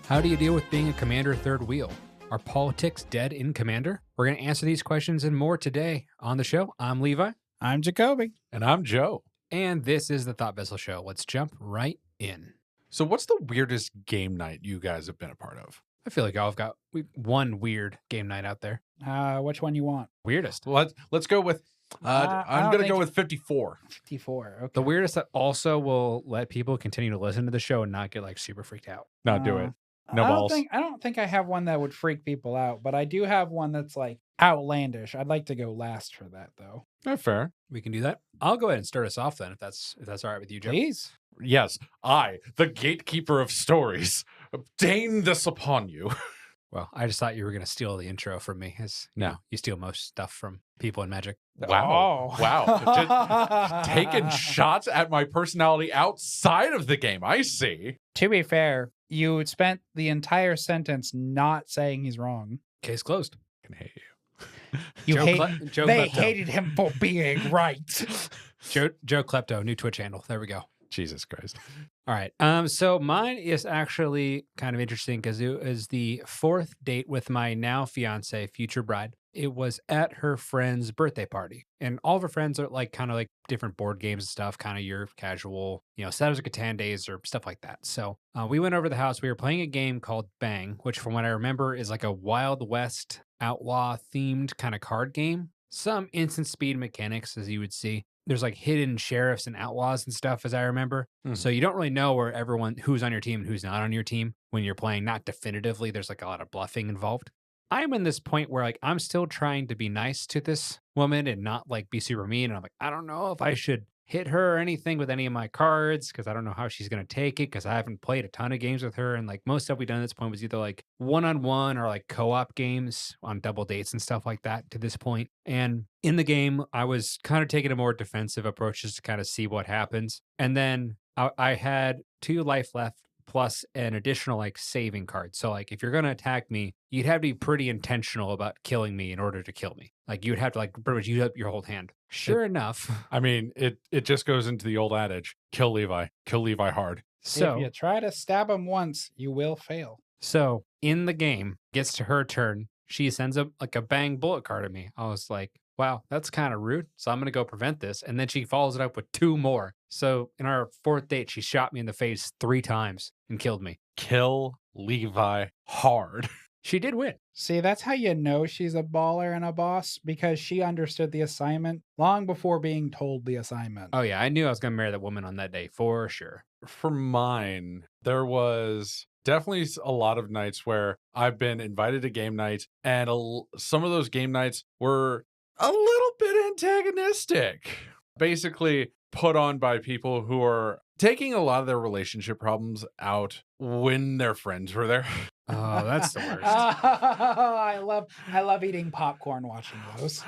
How do you deal with being a commander third wheel? Are politics dead in Commander? We're going to answer these questions and more today on the show. I'm Levi. I'm Jacoby. And I'm Joe. And this is the Thought Vessel Show. Let's jump right in. So what's the weirdest game night you guys have been a part of? I feel like I've got one weird game night out there. Which one you want? Weirdest. Let's go with I'm going to go with 54. 54. Okay. The weirdest that also will let people continue to listen to the show and not get like super freaked out. No, do it. No I balls. I don't think I have one that would freak people out, but I do have one that's like outlandish. I'd like to go last for that though. Not fair. We can do that. I'll go ahead and start us off then, if that's all right with you, Joe. Please. Yes, I, the gatekeeper of stories, obtain this upon you. Well, I just thought you were going to steal the intro from me, as you No. know, you steal most stuff from people in Magic. Wow. Oh. Wow. Taking shots at my personality outside of the game. I see. To be fair, you spent the entire sentence not saying he's wrong. Case closed. I can hate you. You Joe hate. Joe They Klepto. hated him for being right. Joe Klepto, new Twitch handle. There we go. Jesus Christ. All right. So mine is actually kind of interesting because it is the fourth date with my now fiance, future bride. It was at her friend's birthday party, and all of her friends are like kind of like different board games and stuff, kind of your casual, Settlers of Catan days or stuff like that. So we went over to the house. We were playing a game called Bang, which from what I remember is like a Wild West outlaw themed kind of card game. Some instant speed mechanics, as you would see. There's like hidden sheriffs and outlaws and stuff, as I remember. Mhm. So you don't really know who's on your team and who's not on your team when you're playing. Not definitively. There's like a lot of bluffing involved. I'm in this point where like I'm still trying to be nice to this woman and not like be super mean. And I'm like, I don't know if I should hit her or anything with any of my cards because I don't know how she's going to take it because I haven't played a ton of games with her. And like most stuff we've done at this point was either like one-on-one or like co-op games on double dates and stuff like that to this point. And in the game, I was kind of taking a more defensive approach just to kind of see what happens. And then I had 2 life left plus an additional like saving card. So like if you're going to attack me, you'd have to be pretty intentional about killing me in order to kill me. Like you would have to like pretty much use up your whole hand. Sure enough. I mean, it just goes into the old adage, kill Levi hard. So If you try to stab him once, you will fail. So in the game, gets to her turn. She sends up like a bang bullet card at me. I was like, wow, that's kind of rude. So I'm going to go prevent this. And then she follows it up with 2 more. So in our 4th date, she shot me in the face 3 times and killed me. Kill Levi hard. She did win. See, that's how you know she's a baller and a boss, because she understood the assignment long before being told the assignment. Oh, yeah. I knew I was going to marry that woman on that day for sure. For mine, there was definitely a lot of nights where I've been invited to game nights, and some of those game nights were a little bit antagonistic. Basically put on by people who are taking a lot of their relationship problems out when their friends were there. Oh, that's the worst. I love eating popcorn watching those.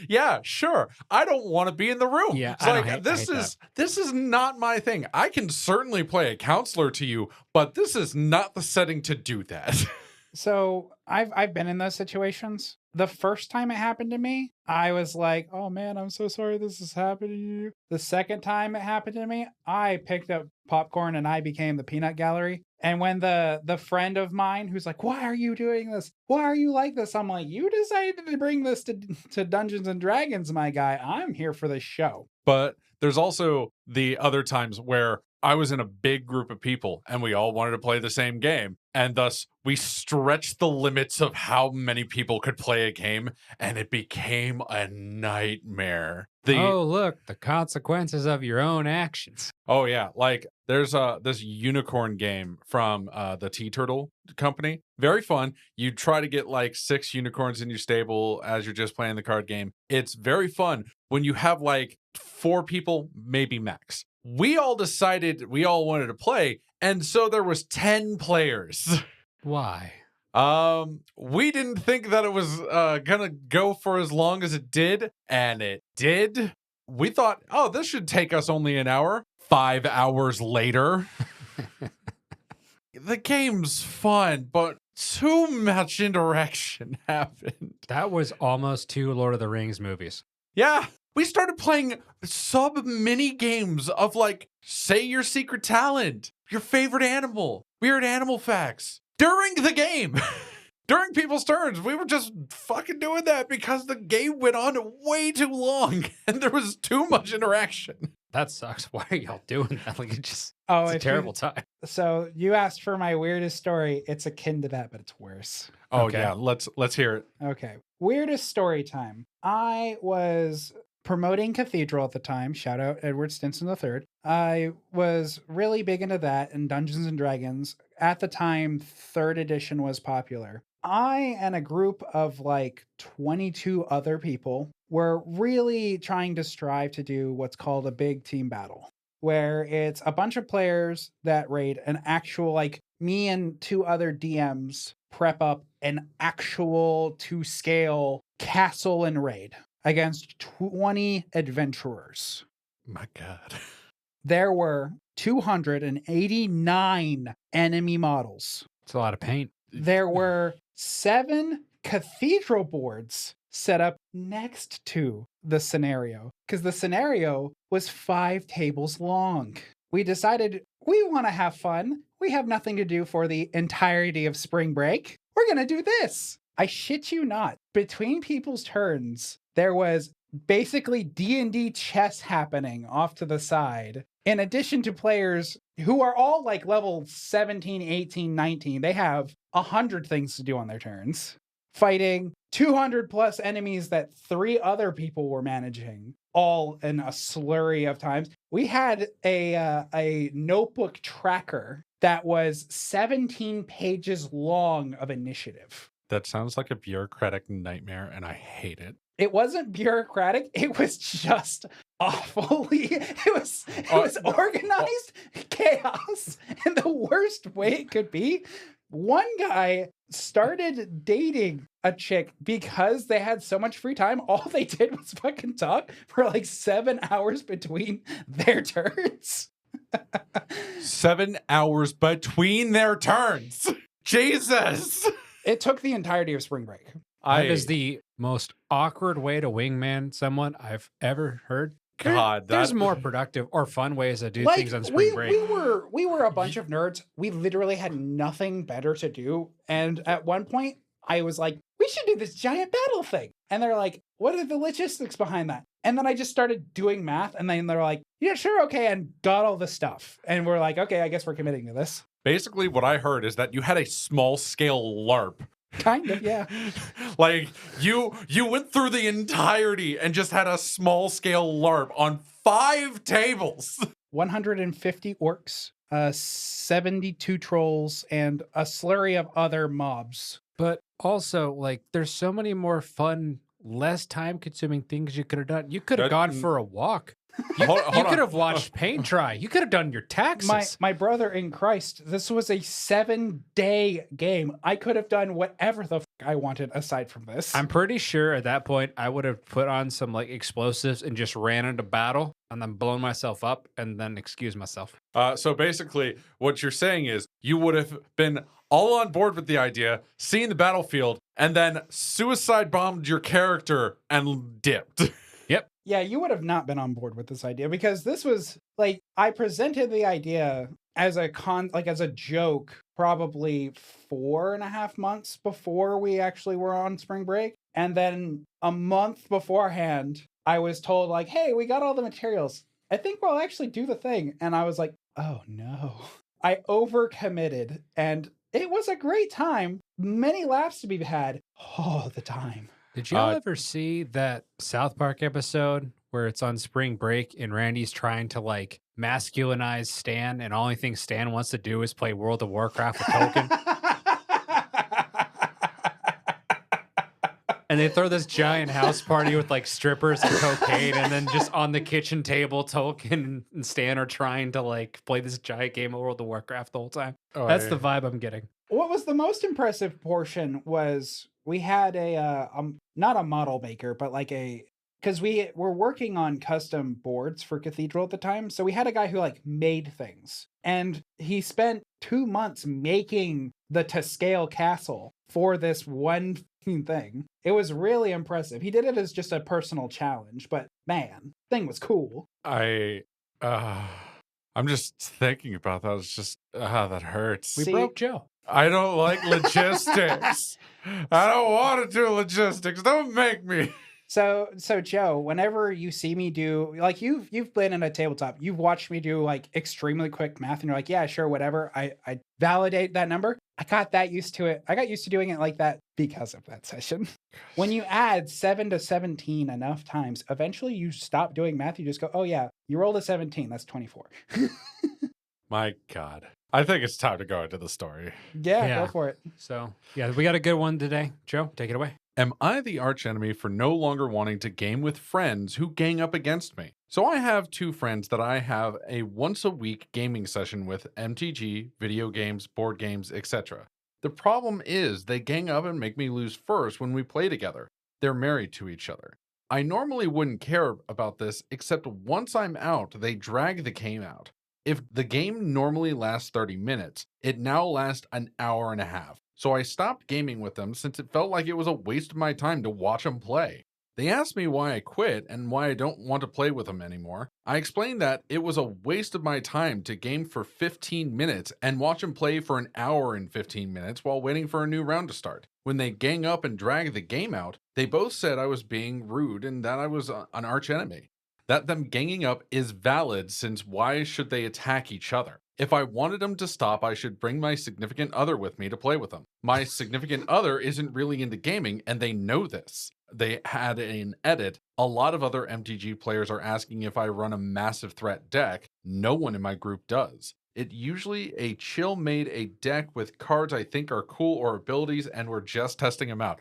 Yeah, sure. I don't want to be in the room. Yeah, It's I like hate this is not my thing. I can certainly play a counselor to you, but this is not the setting to do that. So I've been in those situations. The first time it happened to me, I was like, oh man, I'm so sorry this is happening to you. The second time it happened to me, I picked up popcorn and I became the peanut gallery. And when the friend of mine who's like, why are you doing this? Why are you like this? I'm like, you decided to bring this to Dungeons and Dragons, my guy. I'm here for the show. But there's also the other times where I was in a big group of people and we all wanted to play the same game. And thus we stretched the limits of how many people could play a game, and it became a nightmare. Oh, look, the consequences of your own actions. Oh yeah, like there's this unicorn game from the Tea Turtle company. Very fun. You try to get like 6 unicorns in your stable as you're just playing the card game. It's very fun when you have like 4 people, maybe max. We all decided we all wanted to play, and so there was 10 players. Why? We didn't think that it was gonna go for as long as it did, and it did. We thought, oh, this should take us only an hour. 5 hours later. The game's fun, but too much interaction happened. That was almost 2 Lord of the Rings movies. Yeah, we started playing sub mini games of like, say your secret talent, your favorite animal, weird animal facts during the game. During people's turns, we were just fucking doing that because the game went on way too long and there was too much interaction. That sucks. Why are y'all doing that? Like, it's Oh, a if you- terrible time. So you asked for my weirdest story. It's akin to that, but it's worse. Oh Okay. yeah, let's hear it. Okay. Weirdest story time. I was promoting Cathedral at the time. Shout out Edward Stinson III. I was really big into that and Dungeons and Dragons. At the time, 3rd edition was popular. I and a group of like 22 other people were really trying to strive to do what's called a big team battle, where it's a bunch of players that raid an actual, like me and 2 other DMs prep up an actual to scale castle and raid against 20 adventurers. My God. There were 289 enemy models. It's a lot of paint. There were 7 cathedral boards set up next to the scenario because the scenario was 5 tables long. We decided we want to have fun. We have nothing to do for the entirety of spring break. We're going to do this. I shit you not. Between people's turns, there was basically D&D chess happening off to the side. In addition to players who are all like level 17, 18, 19, they have 100 things to do on their turns. Fighting 200 plus enemies that 3 other people were managing, all in a slurry of times. We had a notebook tracker that was 17 pages long of initiative. That sounds like a bureaucratic nightmare, and I hate it. It wasn't bureaucratic. It was just awfully. It was organized chaos in the worst way it could be. One guy started dating a chick because they had so much free time. All they did was fucking talk for like 7 hours between their turns. 7 hours between their turns. Jesus. It took the entirety of spring break. That is the most awkward way to wingman someone I've ever heard. There's more productive or fun ways to do things on spring break. We were a bunch of nerds. We literally had nothing better to do. And at one point, I was like, we should do this giant battle thing. And they're like, what are the logistics behind that? And then I just started doing math. And then they're like, yeah, sure, okay. And got all the stuff. And we're like, okay, I guess we're committing to this. Basically, what I heard is that you had a small scale LARP. Kind of, yeah. Like you went through the entirety and just had a small scale LARP on 5 tables. 150 orcs, 72 trolls, and a slurry of other mobs. But also, like, there's so many more fun, less time consuming things you could have done. You could have gone for a walk. You could have watched paint dry. You could have done your taxes. My brother in Christ, this was a 7-day game. I could have done whatever the I wanted aside from this. I'm pretty sure at that point I would have put on some like explosives and just ran into battle and then blown myself up and then excused myself. So basically, what you're saying is you would have been all on board with the idea, seen the battlefield, and then suicide bombed your character and dipped. Yeah, you would have not been on board with this idea because this was like I presented the idea as a joke probably 4.5 months before we actually were on spring break. And then a month beforehand, I was told like, hey, we got all the materials. I think we'll actually do the thing. And I was like, oh no. I overcommitted and it was a great time. Many laughs to be had all the time. Did y'all ever see that South Park episode where it's on spring break and Randy's trying to like masculinize Stan and only thing Stan wants to do is play World of Warcraft with Tolkien? And they throw this giant house party with like strippers and cocaine, and then just on the kitchen table, Tolkien and Stan are trying to like play this giant game of World of Warcraft the whole time. That's the vibe I'm getting. What was the most impressive portion was we had not a model maker, but like because we were working on custom boards for Cathedral at the time. So we had a guy who like made things and he spent 2 months making the to scale castle for this one thing. It was really impressive. He did it as just a personal challenge, but man, thing was cool. I I'm just thinking about that. It's just, that hurts. We See- broke Joe. I don't like logistics. I don't want to do logistics. Don't make me. So Joe, whenever you see me do like you've been in a tabletop, you've watched me do like extremely quick math, and you're like, yeah, sure, whatever. I validate that number. I got that used to it. I got used to doing it like that because of that session. When you add 7 to 17 enough times, eventually you stop doing math. You just go, oh yeah, you rolled a 17. That's 24. My God. I think it's time to go into the story. Yeah, go for it. So, yeah, we got a good one today. Joe, take it away. Am I the archenemy for no longer wanting to game with friends who gang up against me? So I have two friends that I have a once-a-week gaming session with, MTG, video games, board games, etc. The problem is they gang up and make me lose first when we play together. They're married to each other. I normally wouldn't care about this, except once I'm out, they drag the game out. If the game normally lasts 30 minutes, it now lasts an hour and a half. So I stopped gaming with them since it felt like it was a waste of my time to watch them play. They asked me why I quit and why I don't want to play with them anymore. I explained that it was a waste of my time to game for 15 minutes and watch them play for an hour and 15 minutes while waiting for a new round to start. When they gang up and drag the game out, they both said I was being rude and that I was an archenemy. That them ganging up is valid, since why should they attack each other? If I wanted them to stop, I should bring my significant other with me to play with them. My significant other isn't really into gaming, and they know this. They had an edit. A lot of other MTG players are asking if I run a massive threat deck. No one in my group does. It usually a chill made a deck with cards I think are cool or abilities, and we're just testing them out.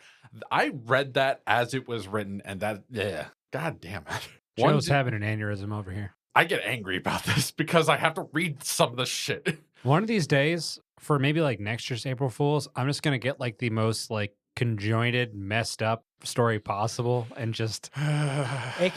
I read that as it was written, and that, yeah, God damn it. Joe's having an aneurysm over here. I get angry about this because I have to read some of the shit. One of these days, for maybe like next year's April Fools, I'm just gonna get like the most like conjoined, messed up story possible and just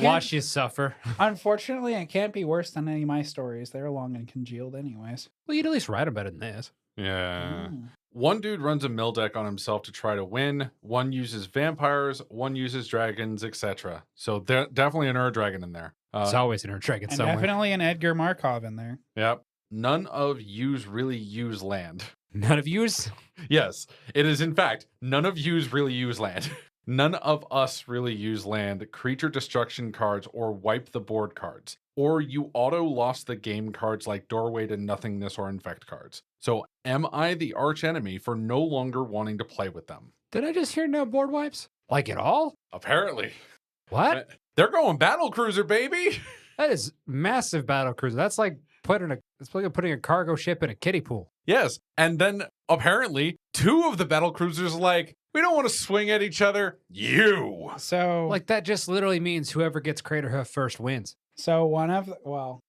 watch you suffer. Unfortunately, it can't be worse than any of my stories. They're long and congealed anyways. Well, you'd at least write them better than this. Yeah. Mm. One dude runs a mill deck on himself to try to win. One uses vampires, one uses dragons, etc. So definitely an Ur dragon in there. It's always an Ur dragon And somewhere. definitely an Edgar Markov in there. Yep. None of yous really use land. None of yous. Yes, it is in fact, none of yous really use land. None of us really use land, creature destruction cards, or wipe the board cards. Or you auto lost the game cards like Doorway to Nothingness or Infect cards. So am I the archenemy for no longer wanting to play with them? Did I just hear no board wipes? Like at all? Apparently. What? They're going battle cruiser, baby. That is massive battle cruiser. That's like putting a cargo ship in a kiddie pool. Yes. And then apparently 2 of the battle cruisers are like, we don't want to swing at each other. You. So Like that just literally means whoever gets Craterhoof first wins. So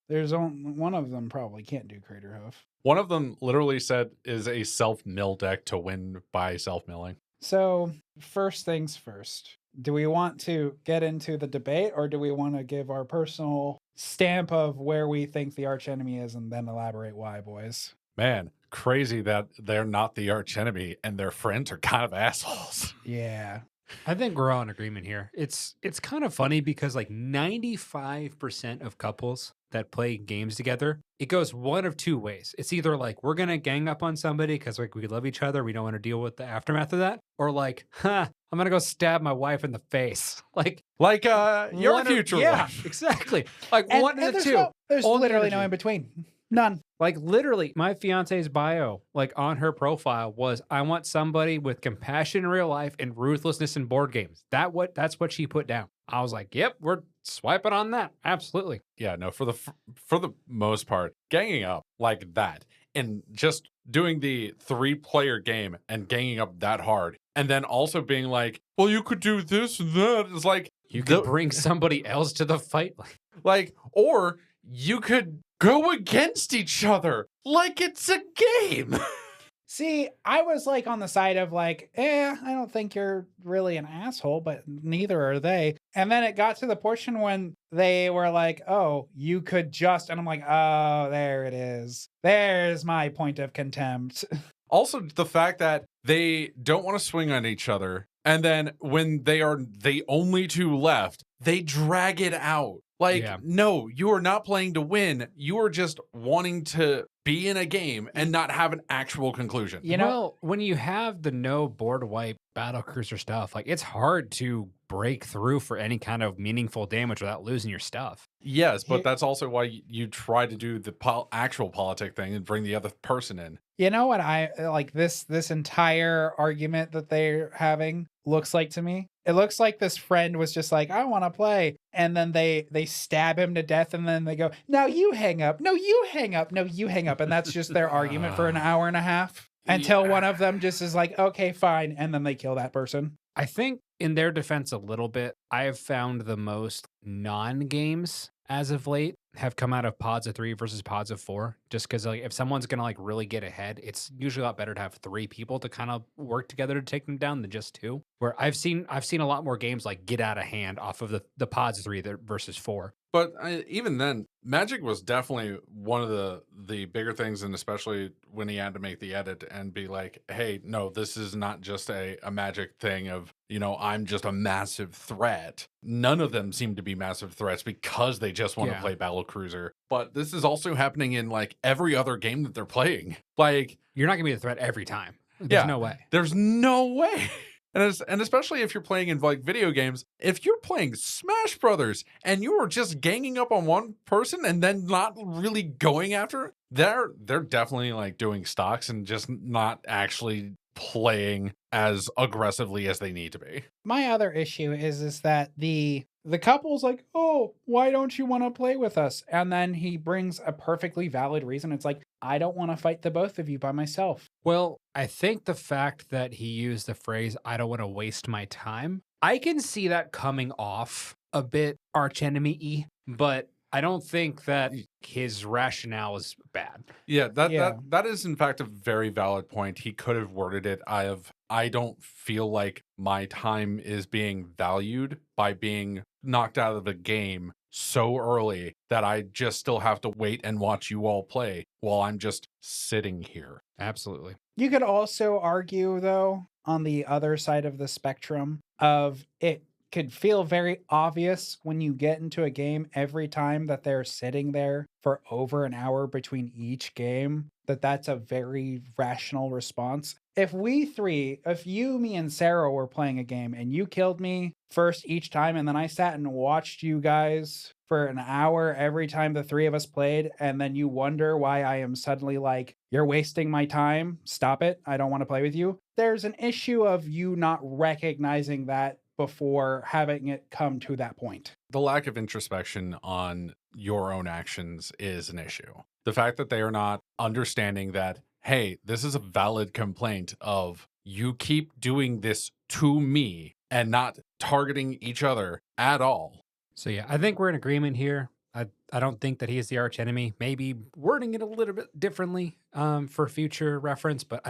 there's only one of them probably can't do Crater Hoof. One of them literally said is a self-mill deck to win by self-milling. So first things first, do we want to get into the debate, or do we want to give our personal stamp of where we think the archenemy is and then elaborate why, boys? Man, crazy that they're not the archenemy and their friends are kind of assholes. Yeah. I think we're all in agreement here. It's kind of funny because like 95% of couples that play games together, it goes one of two ways. It's either like we're gonna gang up on somebody because like we love each other, we don't want to deal with the aftermath of that, or like, I'm gonna go stab my wife in the face. Like Your one future yeah, wife. exactly. Like And, one of the there's two. there's Only literally energy. no in between. None. Like literally, my fiance's bio, like on her profile, was I want somebody with compassion in real life and ruthlessness in board games. That's what she put down. I was like, yep, we're swiping on that. Absolutely. Yeah, no, for the most part, ganging up like that and just doing the 3-player game and ganging up that hard, and then also being like, well, you could do this and that. It's like You could bring somebody else to the fight. or you could go against each other like it's a game. See, I was like on the side of like, I don't think you're really an asshole, but neither are they. And then it got to the portion when they were like, oh, you could just, and I'm like, oh, there it is. There's my point of contempt. Also, the fact that they don't want to swing on each other, and then when they are the only 2 left, they drag it out. Like, Yeah. no, you are not playing to win. You are just wanting to be in a game and not have an actual conclusion. You know, Well, when you have the no board wipe battle cruiser stuff, like it's hard to break through for any kind of meaningful damage without losing your stuff. Yes, but Ye- that's also why you try to do the actual politic thing and bring the other person in. you know what I like this entire argument that they're having looks like to me? It looks like this friend was just like, I want to play. And then they stab him to death and then they go, no, you hang up. No, you hang up. No, you hang up. And that's just their argument for an hour and a half until one of them just is like, okay, fine. And then they kill that person. I think in their defense a little bit, I have found the most non-games as of late have come out of pods of 3 versus pods of 4, just because like if someone's gonna like really get ahead, it's usually a lot better to have 3 people to kind of work together to take them down than just 2. Where I've seen a lot more games like get out of hand off of the pods of 3 versus 4. But even then, Magic was definitely one of the bigger things, and especially when he had to make the edit and be like, "Hey, no, this is not just a Magic thing of I'm just a massive threat." None of them seem to be massive threats because they just want to Yeah. play Battle Cruiser. But this is also happening in like every other game that they're playing. Like, You're not gonna be the threat every time. There's Yeah. no way. there's no way. And especially if you're playing in like video games, if you're playing Smash Brothers and you are just ganging up on one person and then not really going after it, they're definitely like doing stocks and just not actually playing as aggressively as they need to be. My other issue is that the couple's like, oh, why don't you want to play with us? And then he brings a perfectly valid reason. It's like, I don't want to fight the both of you by myself. Well, I think the fact that he used the phrase, I don't want to waste my time, I can see that coming off a bit archenemy y, but I don't think that his rationale is bad. Yeah, Yeah. that is in fact a very valid point. He could have worded it. I don't feel like my time is being valued by being knocked out of the game so early that I just still have to wait and watch you all play while I'm just sitting here. Absolutely. You could also argue, though, on the other side of the spectrum of it could feel very obvious when you get into a game every time that they're sitting there for over an hour between each game, that that's a very rational response. If you, me, and Sarah were playing a game and you killed me first each time, and then I sat and watched you guys for an hour every time the 3 of us played, and then you wonder why I am suddenly like, you're wasting my time, stop it, I don't want to play with you. There's an issue of you not recognizing that before having it come to that point. The lack of introspection on your own actions is an issue. The fact that they are not understanding that, hey, this is a valid complaint of you keep doing this to me and not targeting each other at all. So yeah, I think we're in agreement here. I don't think that he is the arch enemy. Maybe wording it a little bit differently for future reference, but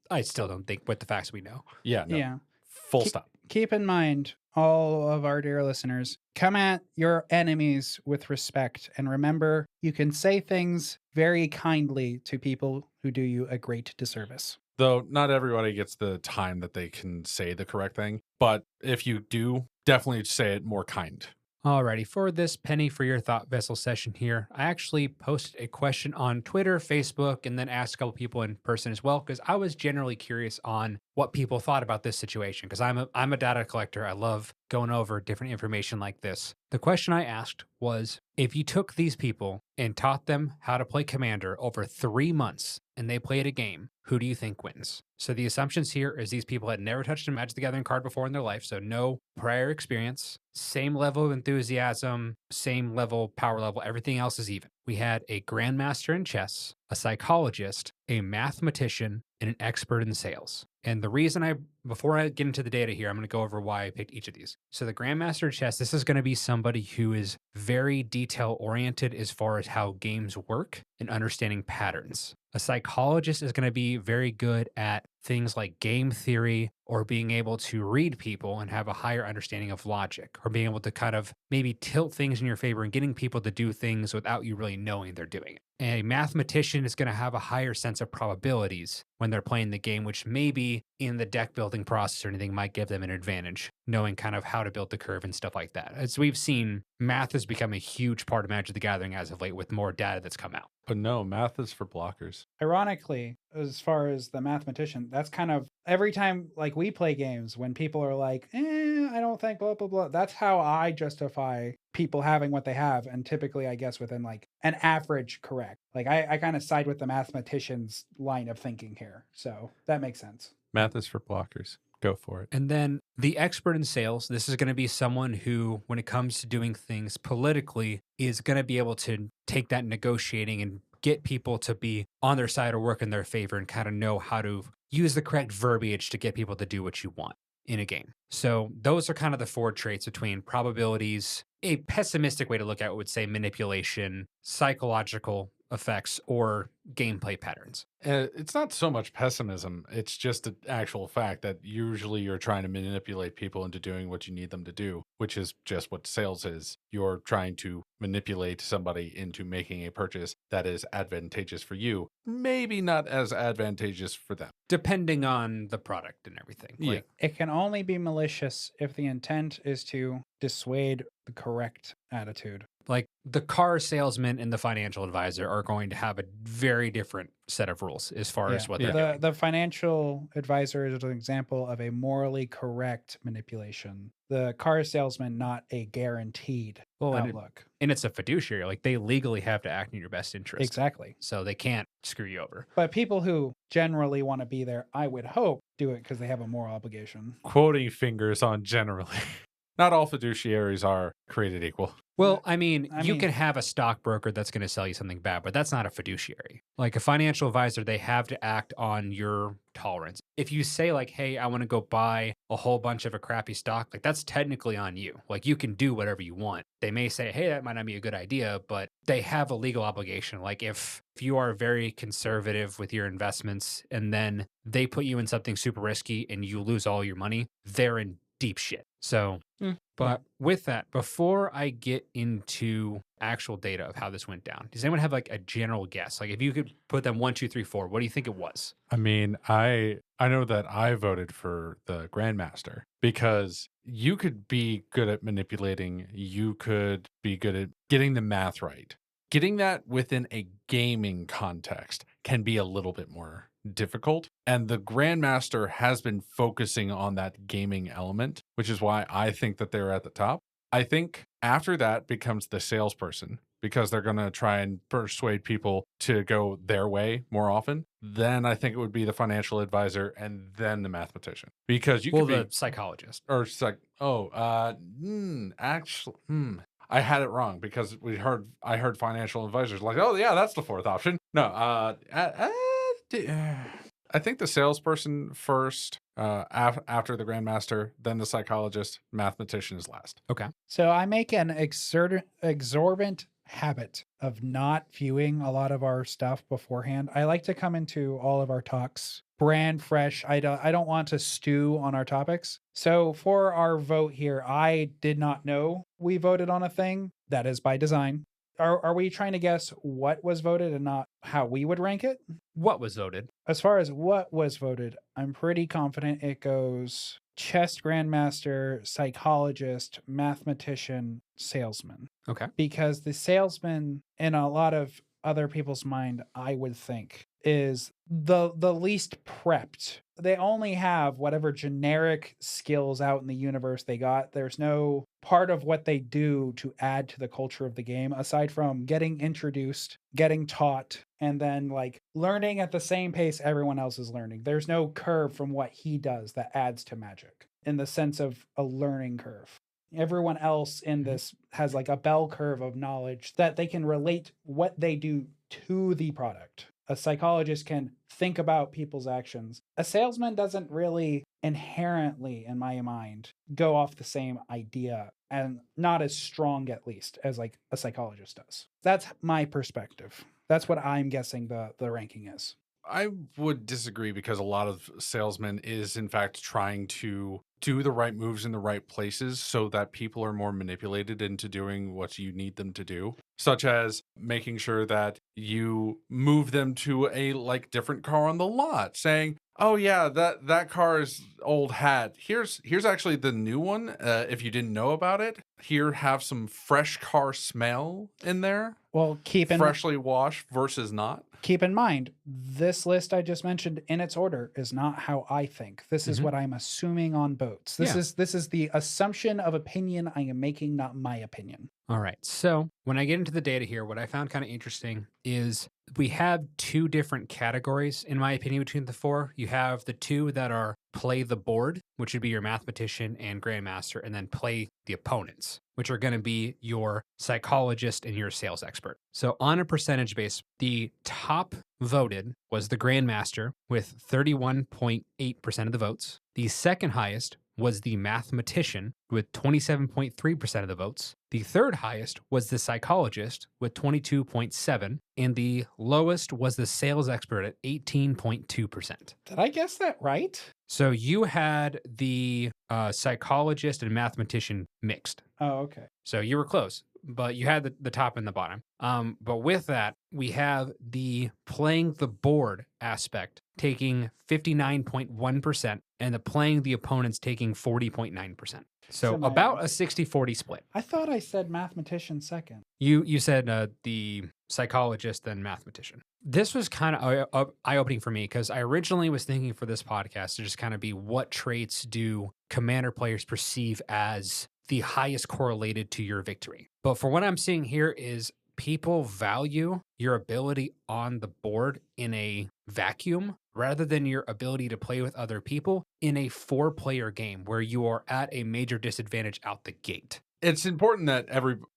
I still don't think with the facts we know. Yeah, no, Yeah. full stop. Keep in mind, all of our dear listeners, come at your enemies with respect. And remember, you can say things very kindly to people who do you a great disservice. Though not everybody gets the time that they can say the correct thing. But if you do, definitely say it more kind. Alrighty, for this penny for your thought vessel session here, I actually posted a question on Twitter, Facebook, and then asked a couple people in person as well, because I was generally curious on what people thought about this situation, because I'm a data collector. I love going over different information like this. The question I asked was, if you took these people and taught them how to play Commander over 3 months and they played a game, who do you think wins? So the assumptions here is these people had never touched a Magic the Gathering card before in their life, so no prior experience, same level of enthusiasm, same level, power level, everything else is even. We had a grandmaster in chess, a psychologist, a mathematician, and an expert in sales. And the reason before I get into the data here, I'm going to go over why I picked each of these. So the grandmaster in chess, this is going to be somebody who is very detail oriented as far as how games work and understanding patterns. A psychologist is going to be very good at things like game theory or being able to read people and have a higher understanding of logic, or being able to kind of maybe tilt things in your favor and getting people to do things without you really knowing they're doing it. A mathematician is going to have a higher sense of probabilities when they're playing the game, which maybe in the deck building process or anything might give them an advantage, knowing kind of how to build the curve and stuff like that. As we've seen, math has become a huge part of Magic the Gathering as of late with more data that's come out. But no, math is for blockers. Ironically, as far as the mathematician, that's kind of every time like we play games when people are like, I don't think blah, blah, blah. That's how I justify people having what they have. And typically, I guess within like an average correct. Like I kind of side with the mathematician's line of thinking here. So that makes sense. Math is for blockers. Go for it. And then the expert in sales, this is going to be someone who, when it comes to doing things politically, is going to be able to take that negotiating and get people to be on their side or work in their favor and kind of know how to use the correct verbiage to get people to do what you want in a game. So those are kind of the four traits between probabilities. A pessimistic way to look at it would say manipulation, psychological effects, or gameplay patterns. It's not so much pessimism. It's just an actual fact that usually you're trying to manipulate people into doing what you need them to do, which is just what sales is. You're trying to manipulate somebody into making a purchase that is advantageous for you, maybe not as advantageous for them. Depending on the product and everything. Yeah. It can only be malicious if the intent is to dissuade the correct attitude. Like the car salesman and the financial advisor are going to have a very different set of rules as far as what they're doing. The financial advisor is an example of a morally correct manipulation. The car salesman, not a guaranteed outlook. And it's a fiduciary. Like they legally have to act in your best interest. Exactly. So they can't screw you over. But people who generally want to be there, I would hope, do it because they have a moral obligation. Quoting fingers on generally. Not all fiduciaries are created equal. Well, I mean, you can have a stockbroker that's going to sell you something bad, but that's not a fiduciary. Like a financial advisor, they have to act on your tolerance. If you say like, hey, I want to go buy a whole bunch of a crappy stock, like that's technically on you. Like you can do whatever you want. They may say, hey, that might not be a good idea, but they have a legal obligation. Like if you are very conservative with your investments and then they put you in something super risky and you lose all your money, they're in deep shit. So, but with that, before I get into actual data of how this went down, does anyone have like a general guess? Like if you could put them 1, 2, 3, 4, what do you think it was? I mean, I know that I voted for the Grandmaster because you could be good at manipulating. You could be good at getting the math right. Getting that within a gaming context can be a little bit more difficult. And the Grandmaster has been focusing on that gaming element, which is why I think that they're at the top. I think after that becomes the salesperson because they're going to try and persuade people to go their way more often. Then I think it would be the financial advisor and then the mathematician because you could be the psychologist or I had it wrong because I heard financial advisors like, oh yeah, that's the fourth option. No, I think the salesperson first, after the Grandmaster, then the psychologist, mathematician is last. Okay. So I make an exorbitant habit of not viewing a lot of our stuff beforehand. I like to come into all of our talks brand fresh. I don't want to stew on our topics. So for our vote here, I did not know we voted on a thing. That is by design. Are we trying to guess what was voted and not how we would rank it? What was voted? As far as what was voted, I'm pretty confident it goes chess grandmaster, psychologist, mathematician, salesman. Okay. Because the salesman, in a lot of other people's mind, I would think, is the least prepped. They only have whatever generic skills out in the universe they got. There's no part of what they do to add to the culture of the game aside from getting introduced, getting taught, and then like learning at the same pace everyone else is learning. There's no curve from what he does that adds to Magic in the sense of a learning curve. Everyone else in this has like a bell curve of knowledge that they can relate what they do to the product. A psychologist can think about people's actions. A salesman doesn't really inherently, in my mind, go off the same idea and not as strong, at least, as like a psychologist does. That's my perspective. That's what I'm guessing the ranking is. I would disagree because a lot of salesmen is in fact trying to do the right moves in the right places so that people are more manipulated into doing what you need them to do, such as making sure that you move them to a like different car on the lot, saying, "Oh yeah, that car is old hat. Here's actually the new one. If you didn't know about it, here have some fresh car smell in there, Well, freshly washed versus not." keep in mind, this list I just mentioned in its order is not how I think. This is Mhm. what I'm assuming on boats. This Yeah. is the assumption of opinion I am making, not my opinion. All right. So when I get into the data here, what I found kind of interesting is we have two different categories, in my opinion, between the four. You have the two that are play the board, which would be your mathematician and grandmaster, and then play the opponents, which are going to be your psychologist and your sales expert. So on a percentage base, the top voted was the grandmaster with 31.8% of the votes. The second highest was the mathematician with 27.3% of the votes. The third highest was the psychologist with 22.7, and the lowest was the sales expert at 18.2%. Did I guess that right? So you had the psychologist and mathematician mixed. Oh, okay. So you were close, but you had the top and the bottom. But with that, we have the playing the board aspect taking 59.1% and the playing the opponents taking 40.9%. So Semi- about a 60-40 split. I thought I said mathematician second. You said the psychologist then mathematician. This was kind of eye-opening for me because I originally was thinking for this podcast to just kind of be what traits do commander players perceive as the highest correlated to your victory. But for what I'm seeing here is people value your ability on the board in a vacuum rather than your ability to play with other people in a 4-player game where you are at a major disadvantage out the gate. It's important that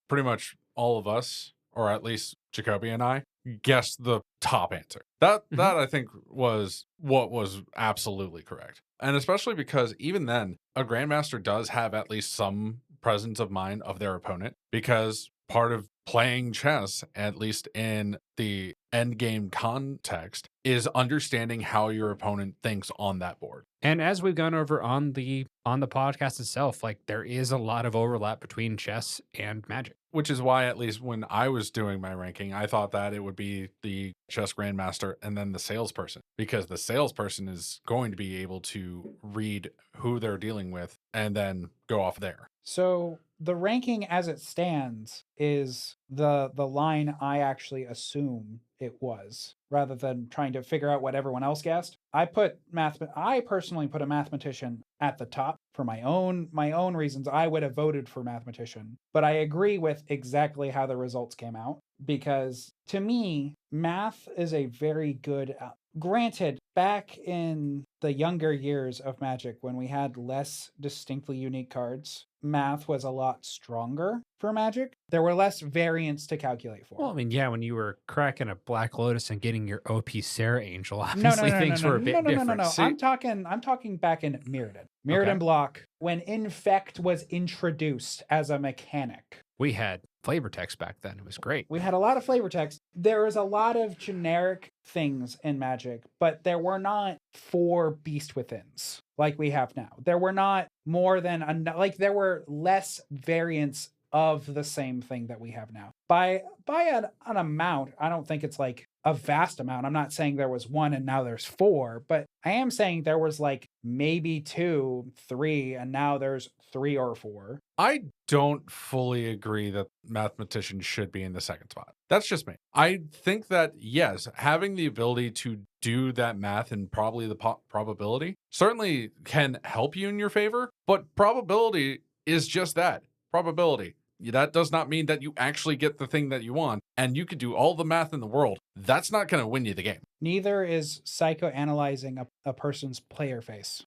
pretty much all of us, or at least Jacoby and I, guessed the top answer. That I think was what was absolutely correct. And especially because even then, a grandmaster does have at least some presence of mind of their opponent, because part of playing chess, at least in the end game context, is understanding how your opponent thinks on that board. And as we've gone over on the podcast itself, like there is a lot of overlap between chess and Magic. Which is why, at least when I was doing my ranking, I thought that it would be the chess grandmaster and then the salesperson, because the salesperson is going to be able to read who they're dealing with and then go off there. So the ranking as it stands is the line I actually assume it was, rather than trying to figure out what everyone else guessed. I personally put a mathematician at the top for my own reasons. I would have voted for mathematician, but I agree with exactly how the results came out, because to me, math is a very good granted, back in the younger years of Magic, when we had less distinctly unique cards, math was a lot stronger for Magic. There were less variants to calculate for. Well, I mean, yeah, when you were cracking a Black Lotus and getting your OP Sarah Angel, no, obviously things were a bit different. No. See, I'm talking back in Mirrodin. Mirrodin block, when Infect was introduced as a mechanic. we had flavor text back then. It was great. We had a lot of flavor text. There was a lot of generic things in Magic, but there were not 4 Beast Withins like we have now. There were not more than there were less variants of the same thing that we have now. By an amount, I don't think it's like a vast amount. I'm not saying there was 1 and now there's 4, but I am saying there was like maybe 2, 3, and now there's 3 or 4. I don't fully agree that mathematician should be in the second spot. That's just me. I think that, yes, having the ability to do that math and probably the probability certainly can help you in your favor, but probability is just that, probability. That does not mean that you actually get the thing that you want, and you could do all the math in the world. That's not going to win you the game. Neither is psychoanalyzing a person's player face.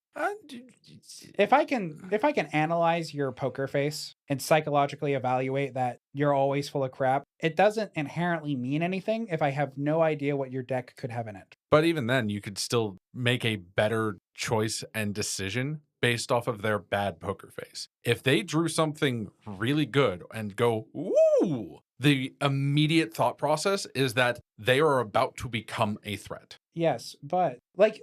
If I can analyze your poker face and psychologically evaluate that you're always full of crap, it doesn't inherently mean anything if I have no idea what your deck could have in it. But even then, you could still make a better choice and decision based off of their bad poker face. If they drew something really good and go, ooh, the immediate thought process is that they are about to become a threat. Yes, but like,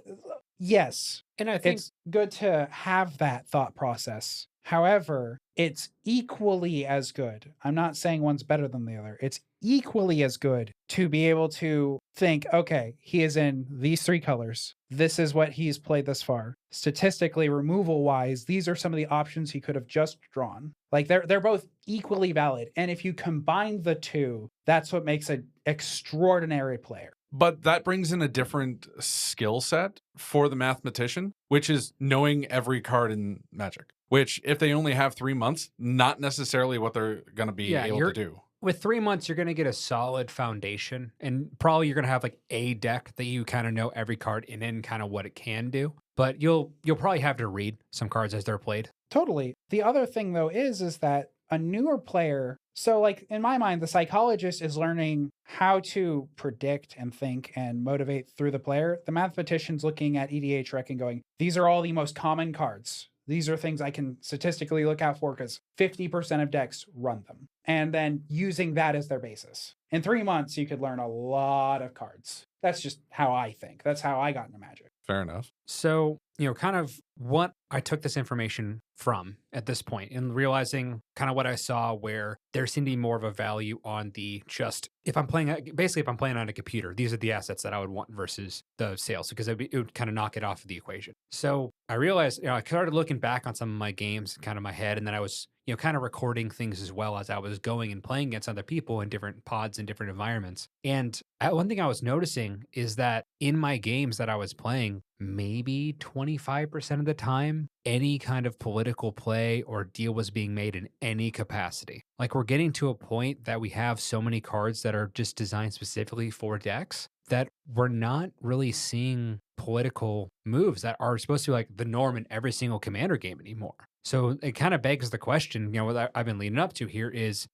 yes, And I think it's good to have that thought process. However, it's equally as good. I'm not saying one's better than the other. It's equally as good to be able to think, okay, he is in these 3 colors. This is what he's played thus far. Statistically, removal wise, these are some of the options he could have just drawn. Like they're both equally valid. And if you combine the two, that's what makes an extraordinary player. But that brings in a different skill set for the mathematician, which is knowing every card in Magic. Which, if they only have 3 months, not necessarily what they're going to be Yeah, able to do. with 3 months, you're going to get a solid foundation, and probably you're going to have like a deck that you kind of know every card in and kind of what it can do. But you'll probably have to read some cards as they're played. Totally. The other thing though is that a newer player, so like in my mind, the psychologist is learning how to predict and think and motivate through the player. The mathematician's looking at EDH rec and going, these are all the most common cards. These are things I can statistically look out for because 50% of decks run them. And then using that as their basis. In 3 months, you could learn a lot of cards. That's just how I think. That's how I got into Magic. Fair enough. So, kind of what I took this information from at this point and realizing kind of what I saw where there seemed to be more of a value on the just, if I'm playing on a computer, these are the assets that I would want versus the sales because it would kind of knock it off of the equation. So I realized, I started looking back on some of my games kind of my head, and then I was, kind of recording things as well as I was going and playing against other people in different pods and different environments. And one thing I was noticing is that in my games that I was playing, maybe 25% of the time, any kind of political play or deal was being made in any capacity. Like we're getting to a point that we have so many cards that are just designed specifically for decks that we're not really seeing political moves that are supposed to be like the norm in every single Commander game anymore. So it kind of begs the question, what I've been leading up to here is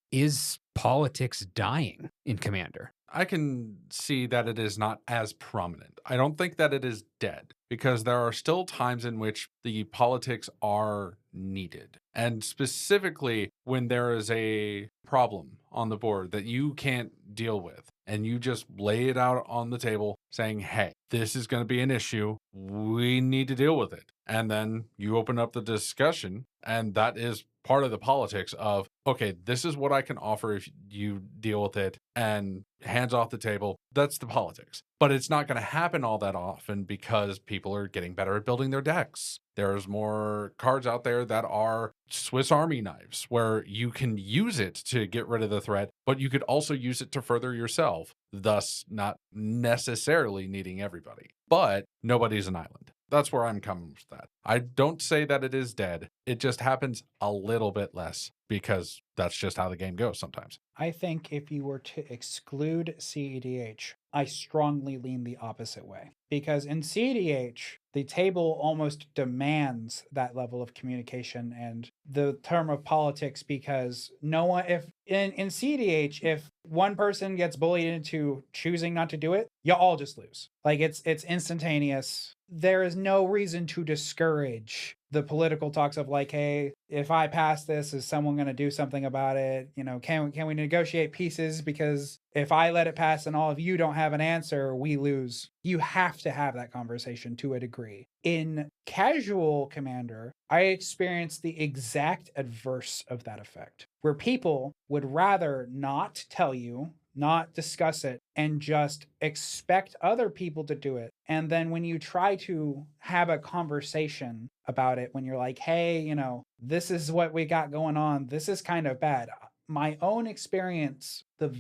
politics dying in Commander? I can see that it is not as prominent. I don't think that it is dead because there are still times in which the politics are needed. And specifically when there is a problem on the board that you can't deal with and you just lay it out on the table saying, hey, this is going to be an issue. We need to deal with it. And then you open up the discussion, and that is part of the politics of, okay, this is what I can offer if you deal with it, and hands off the table. That's the politics. But it's not going to happen all that often because people are getting better at building their decks. There's more cards out there that are Swiss Army knives where you can use it to get rid of the threat, but you could also use it to further yourself, thus not necessarily needing everybody. But nobody's an island. That's where I'm coming with that. I don't say that it is dead. It just happens a little bit less because that's just how the game goes sometimes. I think if you were to exclude CEDH, I strongly lean the opposite way. Because in CEDH, the table almost demands that level of communication and the term of politics because no one, if in CEDH, if one person gets bullied into choosing not to do it, you all just lose. Like it's instantaneous. There is no reason to discourage the political talks of like, hey, if I pass this, is someone going to do something about it? Can we negotiate pieces? Because if I let it pass and all of you don't have an answer, we lose. You have to have that conversation to a degree. In casual Commander, I experienced the exact adverse of that effect, where people would rather not tell you, not discuss it, and just expect other people to do it. And then when you try to have a conversation about it, when you're like, hey, this is what we got going on, this is kind of bad. My own experience, the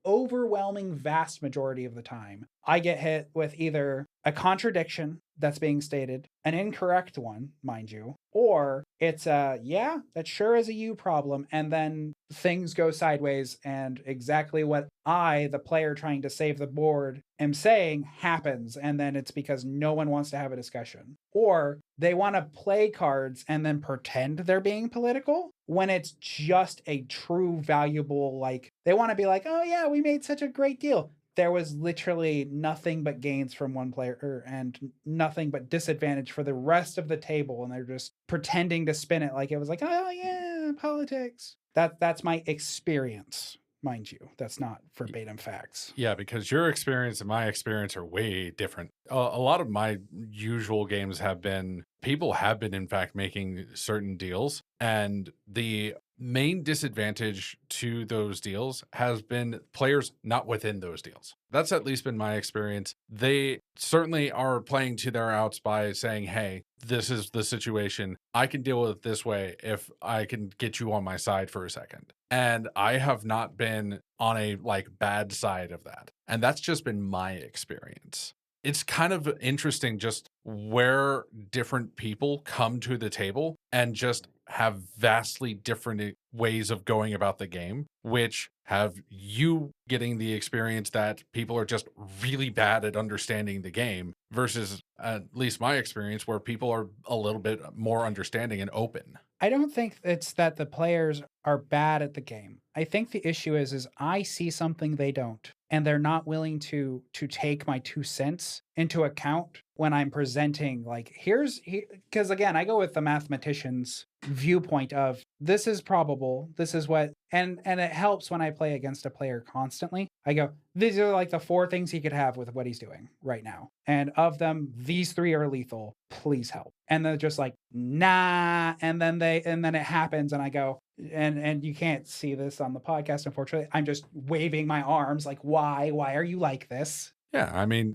overwhelming vast majority of the time, I get hit with either a contradiction that's being stated, an incorrect one, mind you, or it's a, yeah, that sure is a you problem, and then things go sideways and exactly what I, the player trying to save the board, am saying happens, and then it's because no one wants to have a discussion. Or they want to play cards and then pretend they're being political when it's just a true valuable, like, they want to be like, oh yeah, we made such a great deal. There was literally nothing but gains from one player and nothing but disadvantage for the rest of the table. And they're just pretending to spin it like it was like, oh yeah, politics. That's my experience. mind you. That's not verbatim facts. Yeah, because your experience and my experience are way different. A lot of my usual games have been, people have been, in fact, making certain deals. And the main disadvantage to those deals has been players not within those deals. That's at least been my experience. They certainly are playing to their outs by saying, hey, this is the situation. I can deal with it this way if I can get you on my side for a second. And I have not been on a like bad side of that. And that's just been my experience. It's kind of interesting just where different people come to the table and just have vastly different ways of going about the game, which have you getting the experience that people are just really bad at understanding the game versus at least my experience where people are a little bit more understanding and open. I don't think it's that the players are bad at the game. I think the issue is I see something they don't, and they're not willing to take my 2 cents into account when I'm presenting, like, because again, I go with the mathematician's viewpoint of this is probable, this is what, and it helps when I play against a player constantly. I go, these are like the 4 things he could have with what he's doing right now, and of them, these 3 are lethal. Please help. And they're just like, nah, and then it happens, and I go, and you can't see this on the podcast, unfortunately. I'm just waving my arms like, why are you like this? Yeah, I mean,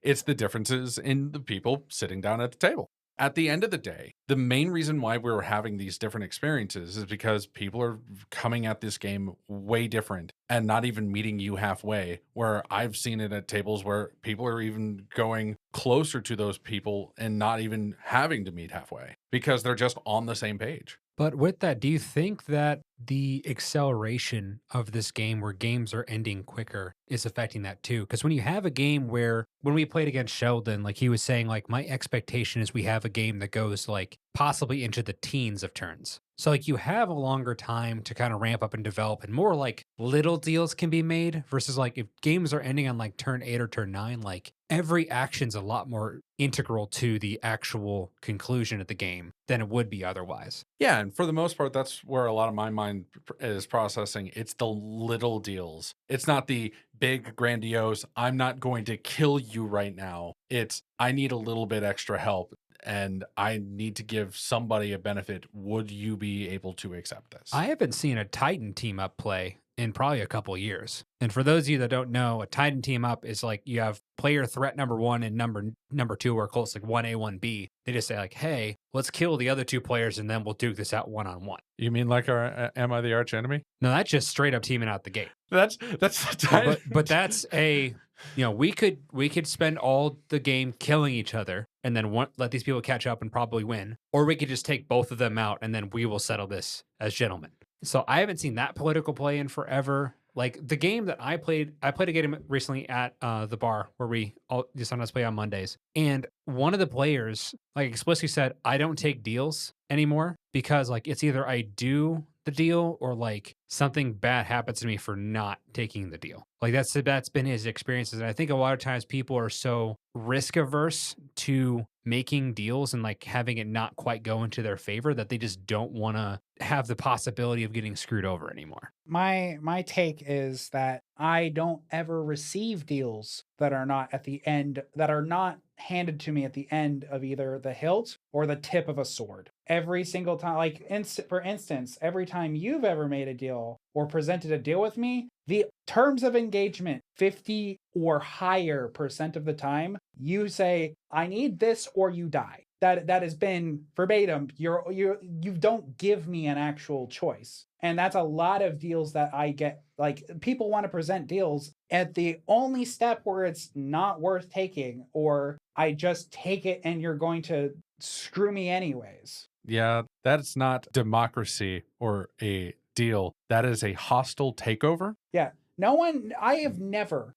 it's the differences in the people sitting down at the table. At the end of the day, the main reason why we're having these different experiences is because people are coming at this game way different and not even meeting you halfway, where I've seen it at tables where people are even going closer to those people and not even having to meet halfway because they're just on the same page. But with that, do you think that the acceleration of this game where games are ending quicker is affecting that too? Because when you have a game where, when we played against Sheldon, like he was saying, like, my expectation is we have a game that goes like possibly into the teens of turns. So like you have a longer time to kind of ramp up and develop, and more like little deals can be made versus like if games are ending on like turn 8 or turn 9, like every action's a lot more integral to the actual conclusion of the game than it would be otherwise. Yeah, and for the most part, that's where a lot of my mind is processing. It's the little deals. It's not the big, grandiose, I'm not going to kill you right now. It's, I need a little bit extra help and I need to give somebody a benefit. Would you be able to accept this? I haven't seen a Titan team up play in probably a couple of years. And for those of you that don't know, a Titan team up is like you have player threat number 1 and number 2 are close, like 1A, 1B. They just say like, hey, let's kill the other 2 players and then we'll duke this out one-on-one. You mean like our Am I the Arch Enemy? No, that's just straight up teaming out the gate. That's but that's a, you know, we could spend all the game killing each other and then let these people catch up and probably win, or we could just take both of them out and then we will settle this as gentlemen. So I haven't seen that political play in forever. Like the game that I played a game recently at the bar where we all sometimes play on Mondays. And one of the players like explicitly said, I don't take deals anymore because like it's either I do the deal or like something bad happens to me for not taking the deal. Like that's been his experiences. And I think a lot of times people are so risk averse to making deals and like having it not quite go into their favor that they just don't want to have the possibility of getting screwed over anymore. My take is that I don't ever receive deals that are not at the end, that are not handed to me at the end of either the hilt or the tip of a sword. Every single time, like for instance, every time you've ever made a deal or presented a deal with me, the terms of engagement, 50 or higher % of the time, you say, I need this or you die. That has been verbatim. You don't give me an actual choice. And that's a lot of deals that I get. Like people want to present deals at the only step where it's not worth taking, or I just take it and you're going to screw me anyways. Yeah, that's not democracy or a deal. That is a hostile takeover. Yeah. I have never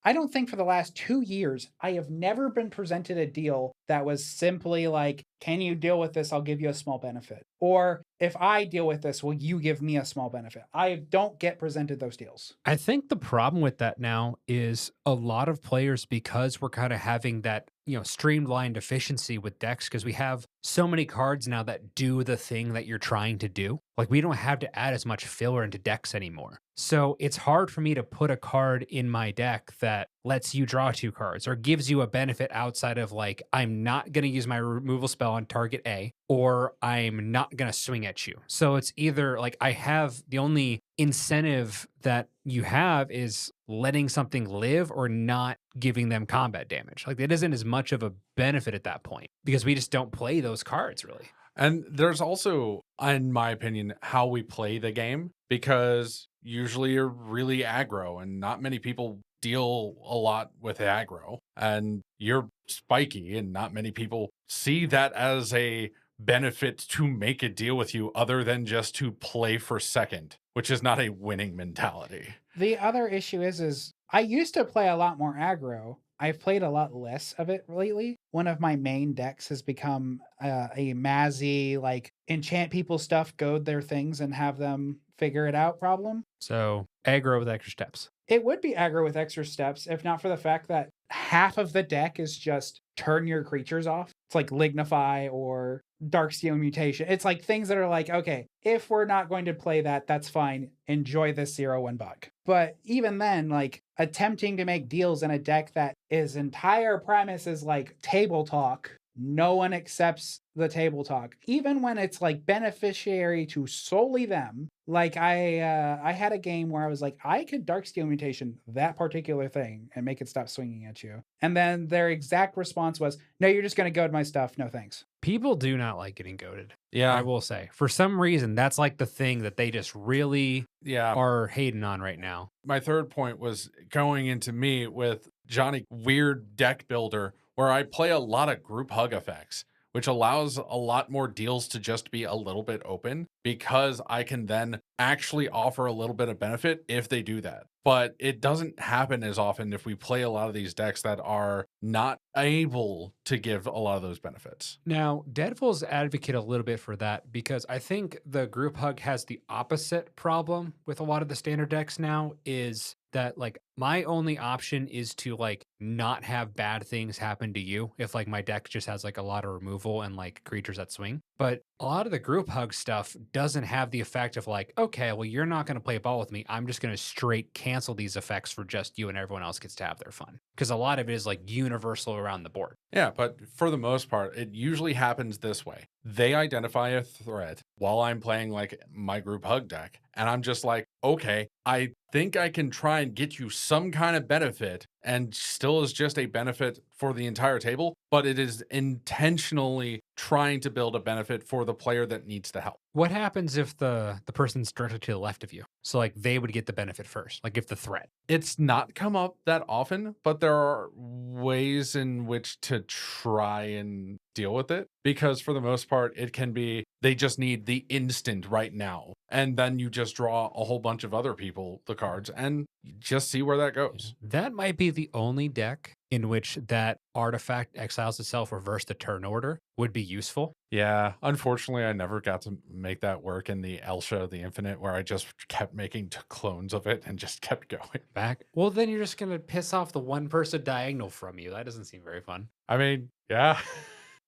I don't think for the last 2 years, I have never been presented a deal that was simply like, can you deal with this? I'll give you a small benefit. Or if I deal with this, will you give me a small benefit? I don't get presented those deals. I think the problem with that now is a lot of players, because we're kind of having that, streamlined efficiency with decks, because we have so many cards now that do the thing that you're trying to do. Like, we don't have to add as much filler into decks anymore. So it's hard for me to put a card in my deck that lets you draw 2 cards or gives you a benefit outside of like, I'm not going to use my removal spell on target A, or I'm not going to swing at you. So it's either like I have the only incentive that you have is letting something live or not giving them combat damage. Like, it isn't as much of a benefit at that point because we just don't play those cards really. And there's also, in my opinion, how we play the game, because usually you're really aggro and not many people deal a lot with aggro, and you're spiky and not many people see that as a benefit to make a deal with you other than just to play for second, which is not a winning mentality. The other issue is I used to play a lot more aggro. I've played a lot less of it lately. One of my main decks has become a Mazzy, like, enchant people's stuff, goad their things, and have them figure it out problem. So aggro with extra steps. It would be aggro with extra steps, if not for the fact that half of the deck is just turn your creatures off. It's like Lignify or Darksteel Mutation. It's like things that are like, okay, if we're not going to play that, that's fine. Enjoy this 0-1 buck. But even then, like, attempting to make deals in a deck that its entire premise is like table talk, no one accepts the table talk, even when it's like beneficiary to solely them. Like, I had a game where I was like, I could Darksteel Mutation that particular thing and make it stop swinging at you. And then their exact response was, no, you're just going to goad my stuff. No thanks. People do not like getting goaded. Yeah. I will say, for some reason, that's like the thing that they just really Yeah. are hating on right now. My third point was going into me with Johnny weird deck builder, where I play a lot of group hug effects, which allows a lot more deals to just be a little bit open, because I can then actually offer a little bit of benefit if they do that. But it doesn't happen as often if we play a lot of these decks that are not able to give a lot of those benefits. Now, Deadpool's advocate a little bit for that, because I think the group hug has the opposite problem with a lot of the standard decks now, is that like my only option is to like not have bad things happen to you if like my deck just has like a lot of removal and like creatures that swing. But a lot of the group hug stuff doesn't have the effect of like, okay, well, you're not going to play ball with me. I'm just going to straight cancel these effects for just you, and everyone else gets to have their fun. Because a lot of it is like universal around the board. Yeah, but for the most part, it usually happens this way. They identify a threat while I'm playing like my group hug deck, and I'm just like, okay, I think I can try and get you some kind of benefit, and still is just a benefit for the entire table, but it is intentionally trying to build a benefit for the player that needs the help. What happens if the person's directly to the left of you? So like they would get the benefit first, like if the threat. It's not come up that often, but there are ways in which to try and deal with it, because for the most part, it can be they just need the instant right now. And then you just draw a whole bunch of other people the cards and just see where that goes. That might be the only deck in which that artifact exiles itself reverse the turn order would be useful. Yeah, unfortunately, I never got to make that work in the Elsha, the Infinite, where I just kept making clones of it and just kept going. Back. Well, then you're just going to piss off the one person diagonal from you. That doesn't seem very fun. I mean, yeah.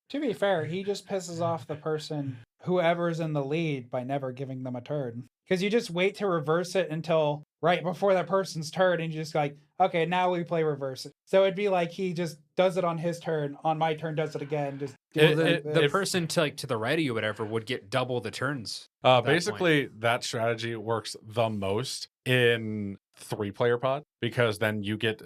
To be fair, he just pisses off the person, whoever's in the lead, by never giving them a turn. Because you just wait to reverse it until right before that person's turn, and you just like, okay, now we play reverse it. So it'd be like he just does it on his turn, on my turn does it again. Just the person to the right of you, whatever, would get double the turns. Basically, that strategy works the most in 3-player pod, because then you get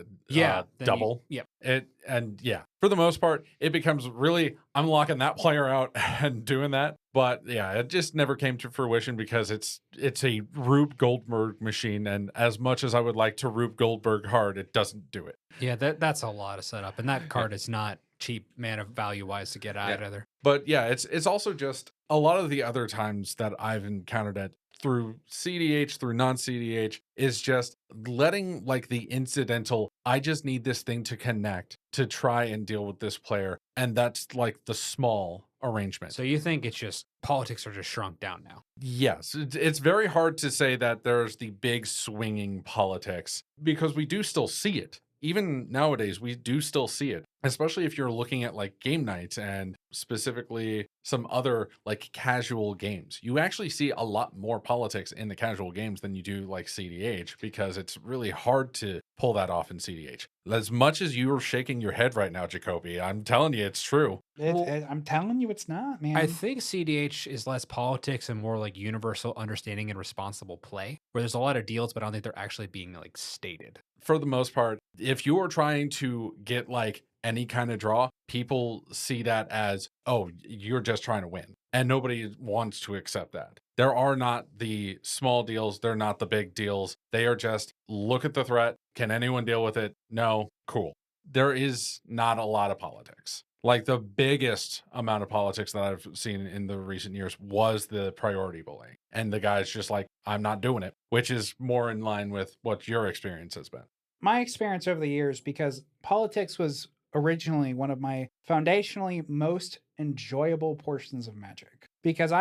double. Yep. For the most part, it becomes really, I'm locking that player out and doing that. But yeah, it just never came to fruition because it's a Rube Goldberg machine, and as much as I would like to Rube Goldberg hard, it doesn't do it. Yeah, that's a lot of setup, and that card is not cheap mana value wise to get out either. But yeah, it's also just a lot of the other times that I've encountered it through CDH, through non-CDH, is just letting like the incidental, I just need this thing to connect, to try and deal with this player. And that's like the small arrangement. So you think it's just politics are just shrunk down now? Yes, it's very hard to say that there's the big swinging politics because we do still see it. Even nowadays, we do still see it, especially if you're looking at like game nights and specifically some other like casual games. You actually see a lot more politics in the casual games than you do like CDH because it's really hard to pull that off in CDH. As much as you're shaking your head right now, Jacoby, I'm telling you, it's true. I'm telling you, it's not, man. I think CDH is less politics and more like universal understanding and responsible play, where there's a lot of deals, but I don't think they're actually being like stated. For the most part, if you are trying to get like any kind of draw, people see that as, oh, you're just trying to win. And nobody wants to accept that. There are not the small deals. They're not the big deals. They are just look at the threat. Can anyone deal with it? No. Cool. There is not a lot of politics. Like the biggest amount of politics that I've seen in the recent years was the priority bullying. And the guy's just like, I'm not doing it, which is more in line with what your experience has been. My experience over the years, because politics was originally one of my foundationally most enjoyable portions of Magic. Because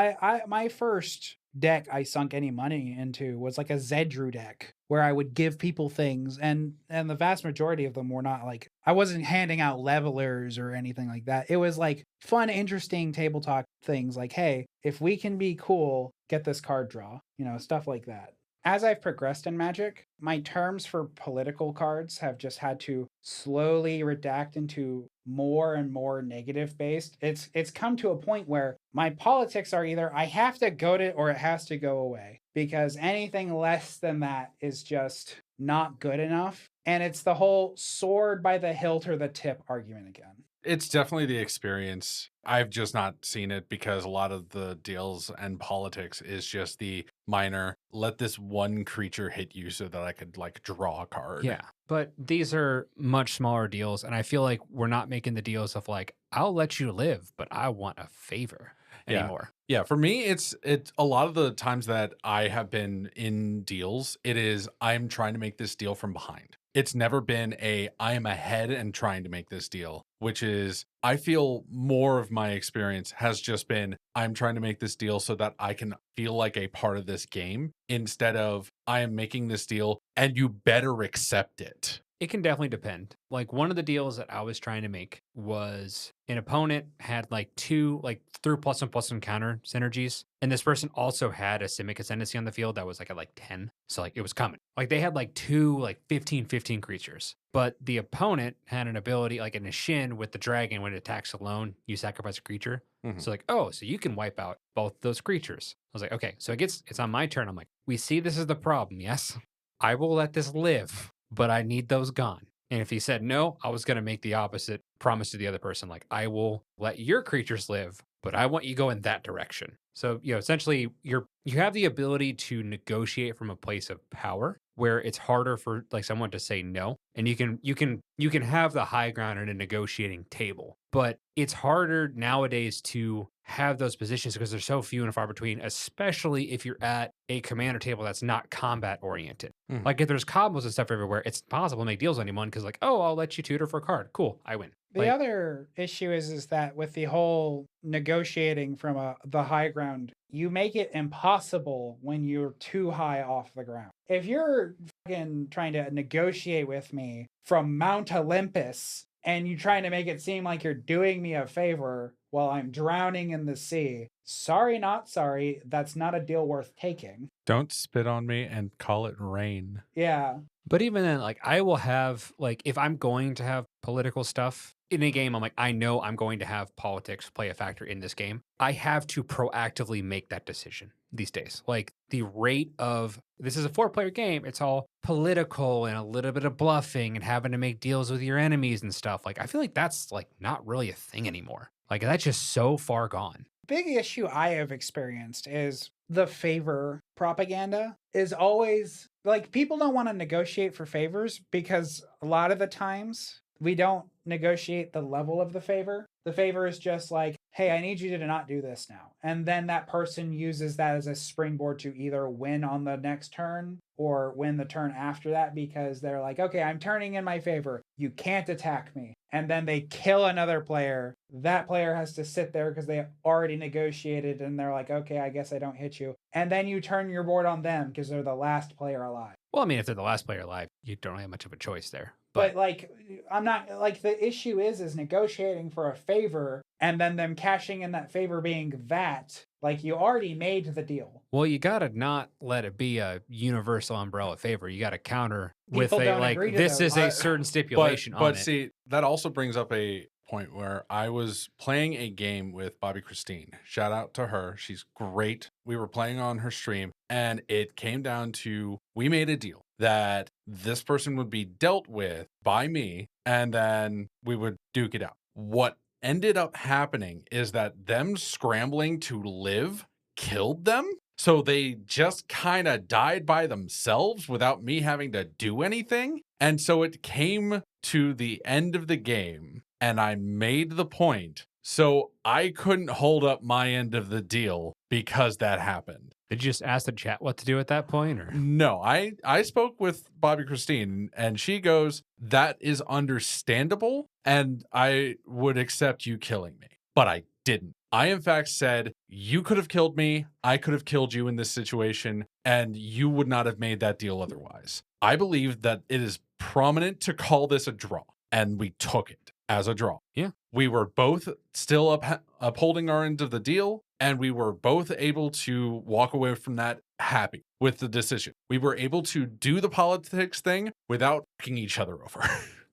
my first deck I sunk any money into was like a Zedru deck where I would give people things and the vast majority of them were not like I wasn't handing out levelers or anything like that. It was like fun, interesting table talk things like, hey, if we can be cool, get this card draw, stuff like that. As I've progressed in Magic, my terms for political cards have just had to slowly redact into more and more negative based. It's come to a point where my politics are either I have to goat it or it has to go away because anything less than that is just not good enough. And it's the whole sword by the hilt or the tip argument again. It's definitely the experience. I've just not seen it because a lot of the deals and politics is just the minor, let this one creature hit you so that I could like draw a card. Yeah. But these are much smaller deals. And I feel like we're not making the deals of like, I'll let you live, but I want a favor anymore. Yeah, for me, it's a lot of the times that I have been in deals, it is I'm trying to make this deal from behind. It's never been I am ahead and trying to make this deal, which is I feel more of my experience has just been I'm trying to make this deal so that I can feel like a part of this game instead of I am making this deal and you better accept it. It can definitely depend. Like one of the deals that I was trying to make was an opponent had like two, like through +1/+1 counter synergies. And this person also had a Simic Ascendancy on the field that was like at like 10. So like it was coming. Like they had like two, like 15 creatures. But the opponent had an ability, like in a Shin with the dragon, when it attacks alone, you sacrifice a creature. So like, oh, so you can wipe out both those creatures. I was like, okay, so it's on my turn. I'm like, we see this is the problem, yes? I will let this live, but I need those gone. And if he said no, I was going to make the opposite promise to the other person. Like, I will let your creatures live, but I want you go in that direction. So, essentially you have the ability to negotiate from a place of power where it's harder for like someone to say no. And you can have the high ground at a negotiating table, but it's harder nowadays to have those positions because they're so few and far between, especially if you're at a commander table that's not combat oriented. Like if there's combos and stuff everywhere, it's impossible to make deals with anyone because like, oh, I'll let you tutor for a card. Cool, I win. The other issue is that with the whole negotiating from the high ground, you make it impossible when you're too high off the ground. If you're fucking trying to negotiate with me from Mount Olympus and you're trying to make it seem like you're doing me a favor while I'm drowning in the sea, sorry, not sorry, that's not a deal worth taking. Don't spit on me and call it rain. Yeah. But even then, like I will have like if I'm going to have political stuff in a game, I'm like, I know I'm going to have politics play a factor in this game. I have to proactively make that decision these days. Like the rate of this is a 4-player game, it's all political and a little bit of bluffing and having to make deals with your enemies and stuff. Like I feel like that's like not really a thing anymore. Like that's just so far gone. Big issue I have experienced is the favor propaganda is always like people don't want to negotiate for favors because a lot of the times we don't negotiate the level of the favor. The favor is just like, hey, I need you to not do this now. And then that person uses that as a springboard to either win on the next turn or win the turn after that because they're like, okay, I'm turning in my favor. You can't attack me. And then they kill another player. That player has to sit there because they already negotiated and they're like, okay, I guess I don't hit you. And then you turn your board on them because they're the last player alive. Well, I mean, if they're the last player alive, you don't have much of a choice there. But like, I'm not like, the issue is negotiating for a favor and then them cashing in that favor being that. Like, you already made the deal. Well, you gotta not let it be a universal umbrella favor. You gotta counter with People a don't like agree to this those. is a certain stipulation on But it. see, that also brings up a point where I was playing a game with Bobby Christine. Shout out to her. She's great. We were playing on her stream, and it came down to we made a deal that this person would be dealt with by me, and then we would duke it out. What ended up happening is that them scrambling to live killed them. So they just kind of died by themselves without me having to do anything. And so it came to the end of the game and I made the point. So I couldn't hold up my end of the deal because that happened. Did you just ask the chat what to do at that point, or No, I spoke with Bobby Christine and she goes, that is understandable and I would accept you killing me. But I didn't. I, in fact, said, you could have killed me. I could have killed you in this situation, and you would not have made that deal otherwise. I believe that it is prominent to call this a draw, and we took it as a draw. Yeah. We were both still upholding our end of the deal, and we were both able to walk away from that happy with the decision. We were able to do the politics thing without fucking each other over.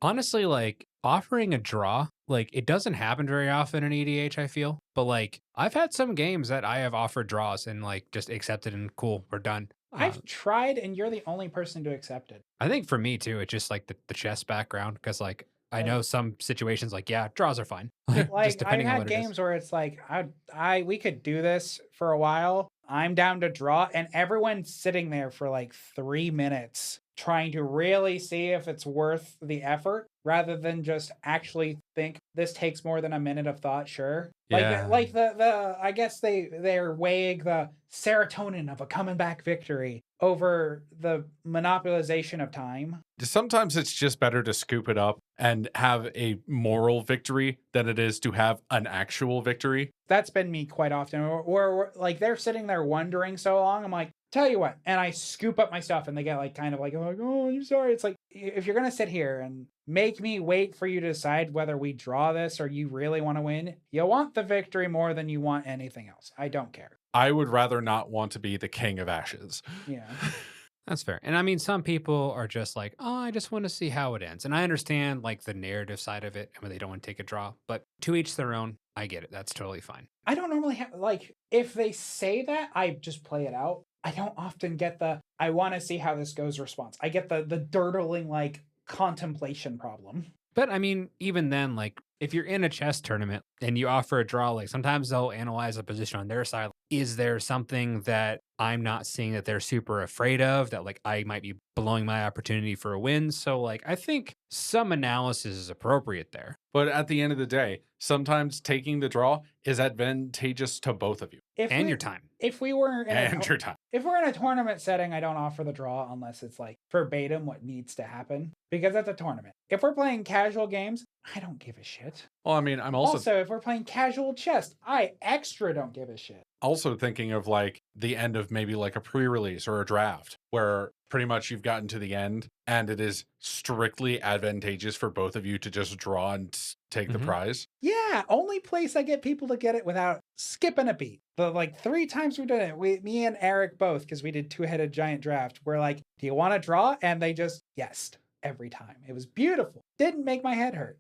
honestly, like offering a draw, like it doesn't happen very often in EDH, I feel. But like I've had some games that I have offered draws and like just accepted and cool, we're done. I've tried, and you're the only person to accept it. I think for me too, it's just like the chess background because like I know some situations like yeah, draws are fine. Like, just I've depending on had what it is. games where it's like, we could do this for a while. I'm down to draw, and everyone's sitting there for like 3 minutes trying to really see if it's worth the effort rather than just actually think this takes more than a minute of thought. Sure. Yeah. Like the I guess they're weighing the serotonin of a coming back victory over the monopolization of time. Sometimes it's just better to scoop it up and have a moral victory than it is to have an actual victory. That's been me quite often. Or like they're sitting there wondering so long. I'm like, tell you what, and I scoop up my stuff, and they get like kind of like, oh, I'm sorry. It's like, if you're gonna sit here and make me wait for you to decide whether we draw this or you really want to win, you want the victory more than you want anything else. I don't care. I would rather not want to be the king of ashes. Yeah. That's fair. And I mean, some people are just like, oh, I just want to see how it ends. And I understand like the narrative side of it and when they don't want to take a draw, but to each their own. I get it. That's totally fine. I don't normally have, like, if they say that, I just play it out. I don't often get the, I want to see how this goes response. I get the dirtling, like, contemplation problem. But I mean, even then, like, if you're in a chess tournament and you offer a draw, like sometimes they'll analyze a position on their side. Is there something that I'm not seeing that they're super afraid of that like I might be blowing my opportunity for a win? So like I think some analysis is appropriate there. But at the end of the day, sometimes taking the draw is advantageous to both of you And your time. If we were in and your time. If we're in a tournament setting, I don't offer the draw unless it's like verbatim what needs to happen because that's a tournament. If we're playing casual games, I don't give a shit. Well, I mean, I'm also if we're playing casual chess, I extra don't give a shit. Also thinking of like the end of maybe like a pre-release or a draft where pretty much you've gotten to the end and it is strictly advantageous for both of you to just draw and take the prize. Yeah, only place I get people to get it without skipping a beat. The like 3 times we've done it, me and Eric both, because we did Two-Headed Giant Draft, we're like, do you want to draw? And they just yesed every time. It was beautiful. Didn't make my head hurt.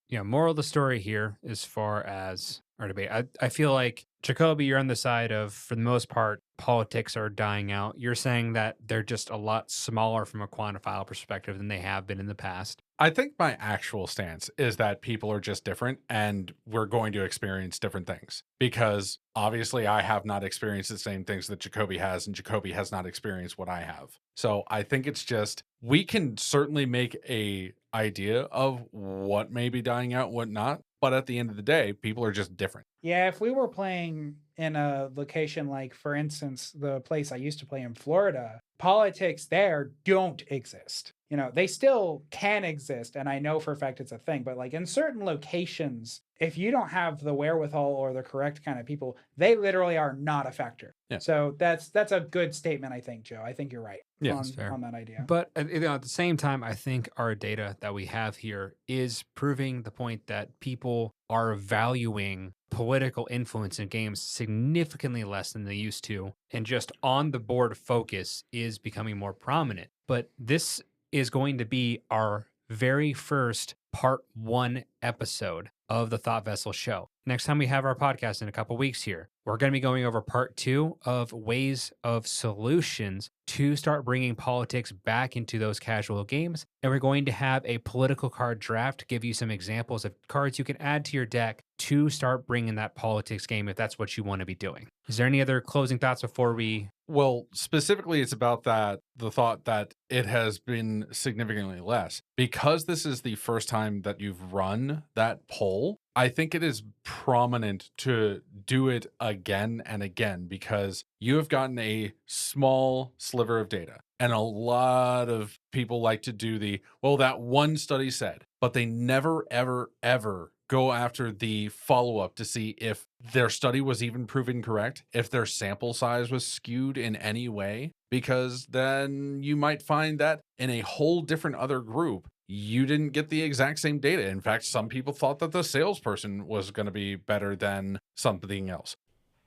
Yeah, moral of the story here as far as our debate. I feel like Jacoby, you're on the side of, for the most part, politics are dying out. You're saying that they're just a lot smaller from a quantifiable perspective than they have been in the past. I think my actual stance is that people are just different and we're going to experience different things because obviously I have not experienced the same things that Jacoby has and Jacoby has not experienced what I have. So I think it's just, we can certainly make a idea of what may be dying out, what not. But at the end of the day, people are just different. Yeah, if we were playing in a location like, for instance, the place I used to play in Florida, politics there don't exist. You know, they still can exist, and I know for a fact it's a thing, but like in certain locations, if you don't have the wherewithal or the correct kind of people, they literally are not a factor. Yeah. So that's a good statement, I think, Joe. I think you're right Yeah, on, that's fair. on that idea. But at the same time, I think our data that we have here is proving the point that people are valuing political influence in games significantly less than they used to. And just on the board focus is becoming more prominent. But this is going to be our very first part 1 episode of the Thought Vessel show. Next time we have our podcast in a couple weeks here, we're going to be going over part 2 of ways of solutions to start bringing politics back into those casual games. And we're going to have a political card draft to give you some examples of cards you can add to your deck to start bringing that politics game if that's what you want to be doing. Is there any other closing thoughts before we... Well, specifically, it's about the thought that it has been significantly less. Because this is the first time that you've run that poll, I think it is prominent to do it again and again because you have gotten a small sliver of data. And a lot of people like to do that one study said, but they never, ever, ever go after the follow-up to see if their study was even proven correct, if their sample size was skewed in any way, because then you might find that in a whole different other group, you didn't get the exact same data. In fact, some people thought that the salesperson was going to be better than something else.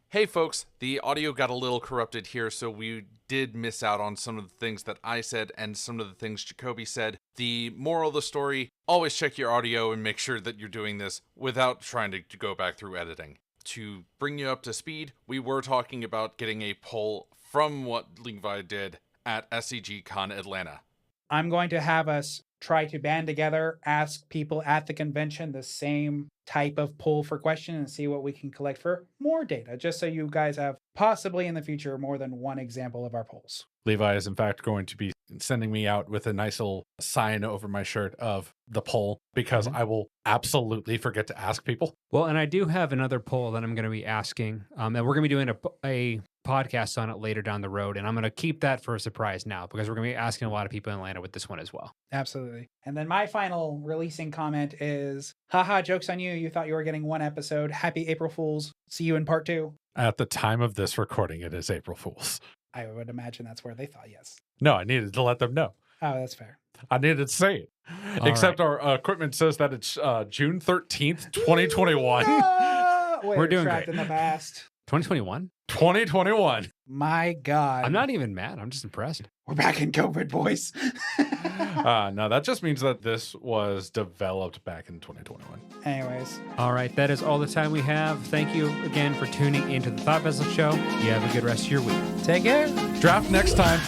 Hey folks, the audio got a little corrupted here, so we did miss out on some of the things that I said and some of the things Jacoby said. The moral of the story, always check your audio and make sure that you're doing this without trying to go back through editing. To bring you up to speed, we were talking about getting a poll from what Levi did at SCG Con Atlanta. I'm going to have us try to band together, ask people at the convention the same type of poll for question and see what we can collect for more data, just so you guys have possibly in the future more than one example of our polls. Levi is in fact going to be sending me out with a nice little sign over my shirt of the poll because I will absolutely forget to ask people. Well, and I do have another poll that I'm going to be asking, and we're going to be doing a podcast on it later down the road, and I'm going to keep that for a surprise now because we're going to be asking a lot of people in Atlanta with this one as well. Absolutely. And then my final releasing comment is, haha, joke's on you. You thought you were getting one episode. Happy April Fools. See you in part 2. At the time of this recording, it is April Fool's. I would imagine that's where they thought, yes. No, I needed to let them know. Oh, that's fair. I needed to say it. All Except our equipment says that it's June 13th, 2021. We're doing trapped great. in the past. 2021? 2021. My God. I'm not even mad. I'm just impressed. We're back in COVID, boys. No, that just means that this was developed back in 2021. Anyways. All right, that is all the time we have. Thank you again for tuning into the Thought Vessel Show. You have a good rest of your week. Take care. Draft next time.